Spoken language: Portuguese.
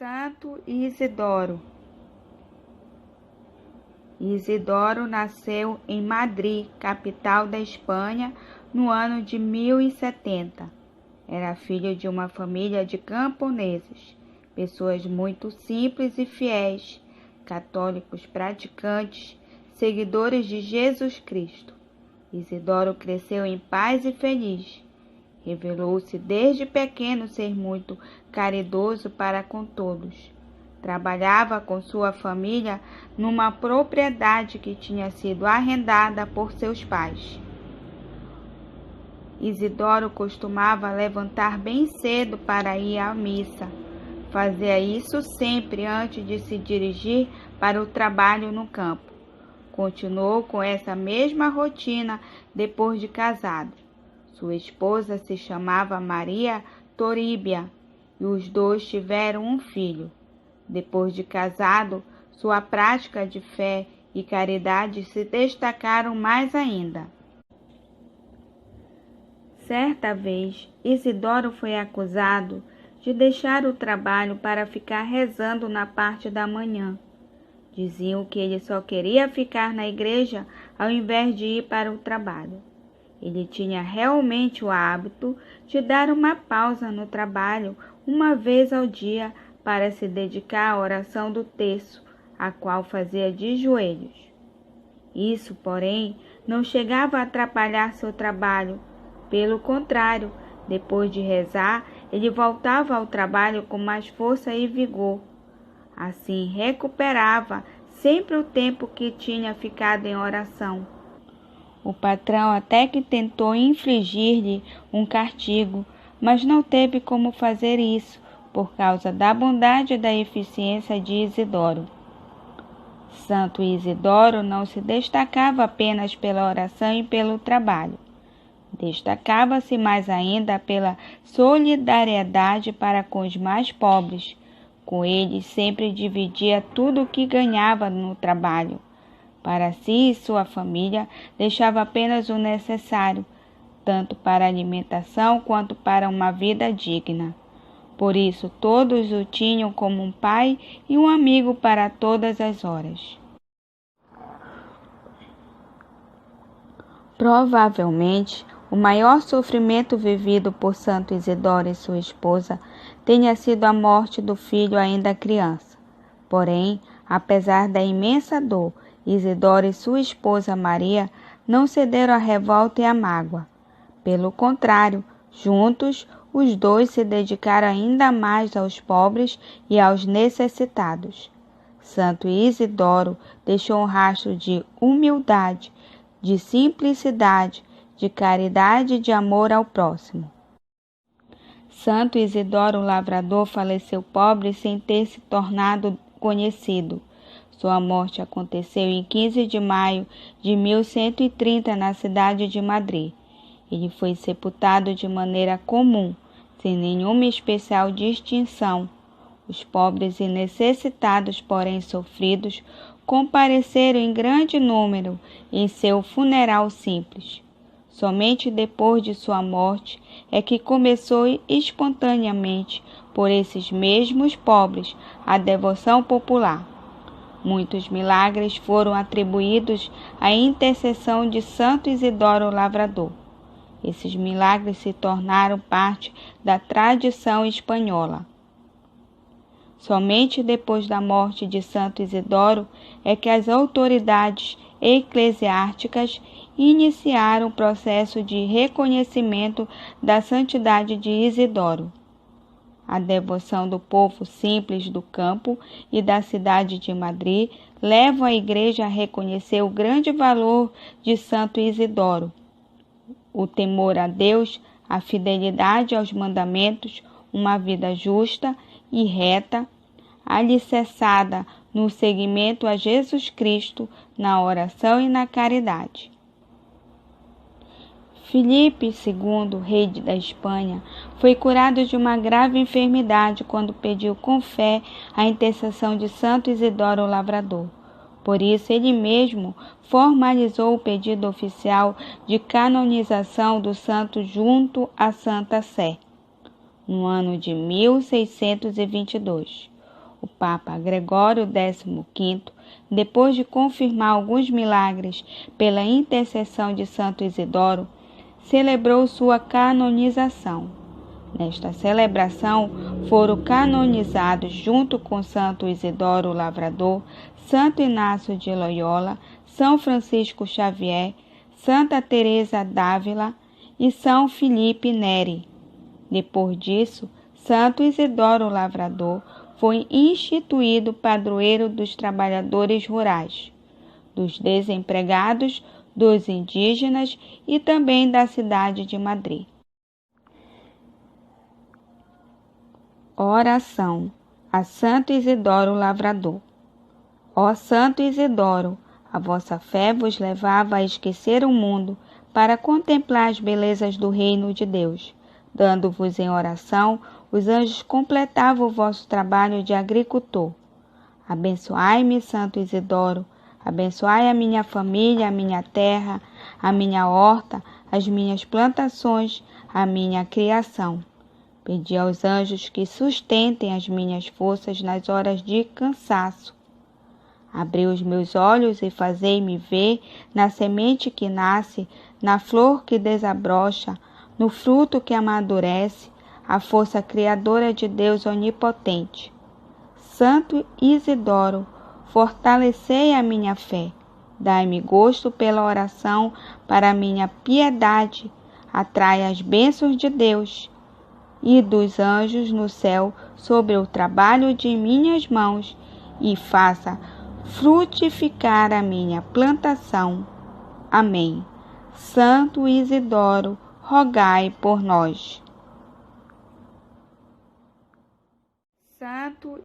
Santo Isidoro. Isidoro nasceu em Madrid, capital da Espanha, no ano de 1070. Era filho de uma família de camponeses, pessoas muito simples e fiéis, católicos praticantes, seguidores de Jesus Cristo. Isidoro cresceu em paz e feliz. Revelou-se desde pequeno ser muito caridoso para com todos. Trabalhava com sua família numa propriedade que tinha sido arrendada por seus pais. Isidoro costumava levantar bem cedo para ir à missa. Fazia isso sempre antes de se dirigir para o trabalho no campo. Continuou com essa mesma rotina depois de casado. Sua esposa se chamava Maria Toríbia e os dois tiveram um filho. Depois de casado, sua prática de fé e caridade se destacaram mais ainda. Certa vez, Isidoro foi acusado de deixar o trabalho para ficar rezando na parte da manhã. Diziam que ele só queria ficar na igreja ao invés de ir para o trabalho. Ele tinha realmente o hábito de dar uma pausa no trabalho uma vez ao dia para se dedicar à oração do terço, a qual fazia de joelhos. Isso, porém, não chegava a atrapalhar seu trabalho. Pelo contrário, depois de rezar, ele voltava ao trabalho com mais força e vigor. Assim, recuperava sempre o tempo que tinha ficado em oração. O patrão até que tentou infligir-lhe um castigo, mas não teve como fazer isso, por causa da bondade e da eficiência de Isidoro. Santo Isidoro não se destacava apenas pela oração e pelo trabalho. Destacava-se mais ainda pela solidariedade para com os mais pobres. Com eles sempre dividia tudo o que ganhava no trabalho. Para si e sua família, deixava apenas o necessário, tanto para alimentação quanto para uma vida digna. Por isso, todos o tinham como um pai e um amigo para todas as horas. Provavelmente, o maior sofrimento vivido por Santo Isidoro e sua esposa tenha sido a morte do filho ainda criança. Porém, apesar da imensa dor, Isidoro e sua esposa Maria não cederam à revolta e à mágoa. Pelo contrário, juntos, os dois se dedicaram ainda mais aos pobres e aos necessitados. Santo Isidoro deixou um rastro de humildade, de simplicidade, de caridade e de amor ao próximo. Santo Isidoro Lavrador faleceu pobre sem ter se tornado conhecido. Sua morte aconteceu em 15 de maio de 1130 na cidade de Madrid. Ele foi sepultado de maneira comum, sem nenhuma especial distinção. Os pobres e necessitados, porém sofridos, compareceram em grande número em seu funeral simples. Somente depois de sua morte é que começou espontaneamente por esses mesmos pobres a devoção popular. Muitos milagres foram atribuídos à intercessão de Santo Isidoro Lavrador. Esses milagres se tornaram parte da tradição espanhola. Somente depois da morte de Santo Isidoro é que as autoridades eclesiásticas iniciaram o processo de reconhecimento da santidade de Isidoro. A devoção do povo simples do campo e da cidade de Madrid leva a Igreja a reconhecer o grande valor de Santo Isidoro. O temor a Deus, a fidelidade aos mandamentos, uma vida justa e reta, alicerçada no seguimento a Jesus Cristo, na oração e na caridade. Filipe II, rei da Espanha, foi curado de uma grave enfermidade quando pediu com fé a intercessão de Santo Isidoro Lavrador. Por isso, ele mesmo formalizou o pedido oficial de canonização do santo junto à Santa Sé, no ano de 1622. O Papa Gregório XV, depois de confirmar alguns milagres pela intercessão de Santo Isidoro, celebrou sua canonização. Nesta celebração foram canonizados, junto com Santo Isidoro Lavrador, Santo Inácio de Loyola, São Francisco Xavier, Santa Teresa d'Ávila e São Felipe Neri. Depois disso, Santo Isidoro Lavrador foi instituído padroeiro dos trabalhadores rurais, dos desempregados, dos indígenas e também da cidade de Madrid. Oração a Santo Isidoro Lavrador. Ó Santo Isidoro, a vossa fé vos levava a esquecer o mundo para contemplar as belezas do reino de Deus. Dando-vos em oração, os anjos completavam o vosso trabalho de agricultor. Abençoai-me, Santo Isidoro, abençoai a minha família, a minha terra, a minha horta, as minhas plantações, a minha criação. Pedi aos anjos que sustentem as minhas forças nas horas de cansaço. Abri os meus olhos e fazei-me ver na semente que nasce, na flor que desabrocha, no fruto que amadurece, a força criadora de Deus onipotente. Santo Isidoro, fortalecei a minha fé, dai-me gosto pela oração para a minha piedade, atrai as bênçãos de Deus e dos anjos no céu sobre o trabalho de minhas mãos e faça frutificar a minha plantação. Amém. Santo Isidoro, rogai por nós. Santo